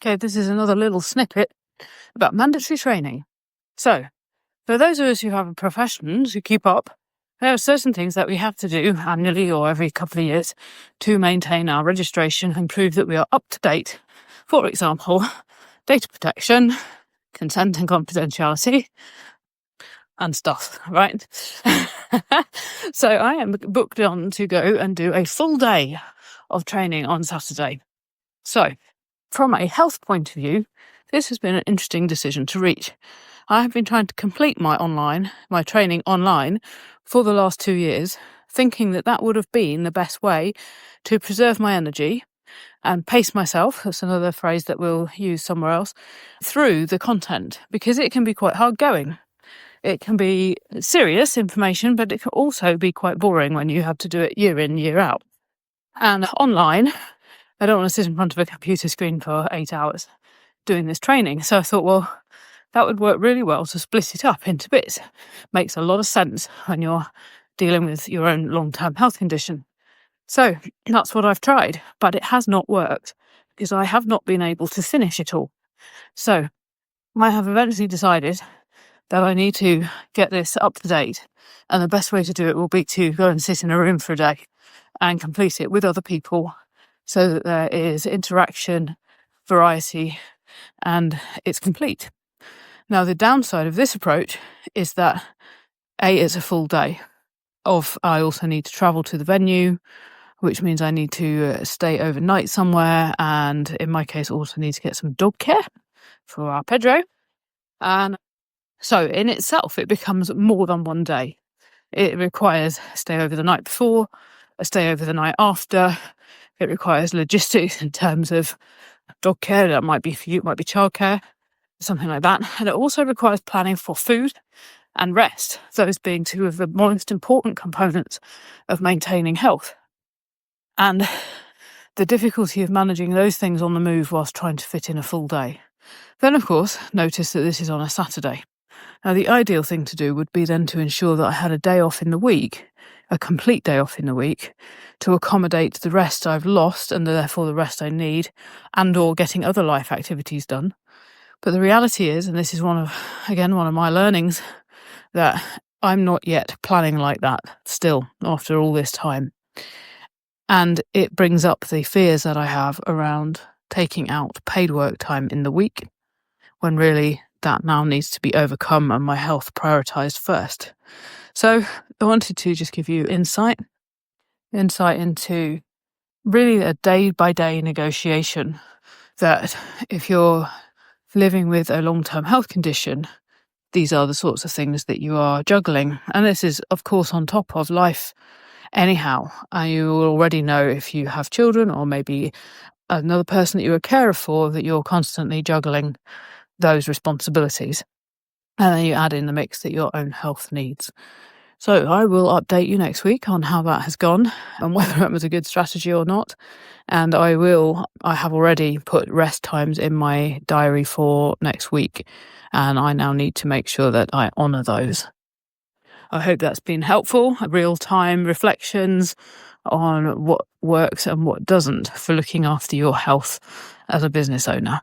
Okay, this is another little snippet about mandatory training. So, for those of us who have professions who keep up, there are certain things that we have to do annually or every couple of years to maintain our registration and prove that we are up to date. For example, data protection, consent and confidentiality, and stuff, right? So I am booked on to go and do a full day of training on Saturday. So, from a health point of view, this has been an interesting decision to reach. I have been trying to complete my training online for the last 2 years, thinking that that would have been the best way to preserve my energy and pace myself, that's another phrase that we'll use somewhere else, through the content, because it can be quite hard going. It can be serious information, but it can also be quite boring when you have to do it year in, year out. And online, I don't want to sit in front of a computer screen for 8 hours doing this training. So I thought, well, that would work really well to split it up into bits. Makes a lot of sense when you're dealing with your own long-term health condition. So that's what I've tried, but it has not worked because I have not been able to finish it all. So I have eventually decided that I need to get this up to date, and the best way to do it will be to go and sit in a room for a day and complete it with other people so that there is interaction, variety, and it's complete. Now, the downside of this approach is that it's a full day I also need to travel to the venue, which means I need to stay overnight somewhere, and in my case also need to get some dog care for our Pedro. And so in itself, it becomes more than one day. It requires a stay over the night before, a stay over the night after. It requires logistics in terms of dog care. That might be for you, it might be childcare, something like that. And it also requires planning for food and rest, those being two of the most important components of maintaining health. And the difficulty of managing those things on the move whilst trying to fit in a full day. Then, of course, notice that this is on a Saturday. Now, the ideal thing to do would be then to ensure that I had a day off in the week, a complete day off in the week, to accommodate the rest I've lost and therefore the rest I need, and or getting other life activities done. But the reality is, and this is one of my learnings, that I'm not yet planning like that still after all this time. And it brings up the fears that I have around taking out paid work time in the week, when really that now needs to be overcome and my health prioritised first. So I wanted to just give you insight into really a day-by-day negotiation, that if you're living with a long-term health condition, these are the sorts of things that you are juggling. And this is, of course, on top of life anyhow. And you will already know if you have children or maybe another person that you're a carer for, that you're constantly juggling those responsibilities. And then you add in the mix that your own health needs. So I will update you next week on how that has gone and whether it was a good strategy or not. And I have already put rest times in my diary for next week, and I now need to make sure that I honour those. I hope that's been helpful, real-time reflections on what works and what doesn't for looking after your health as a business owner.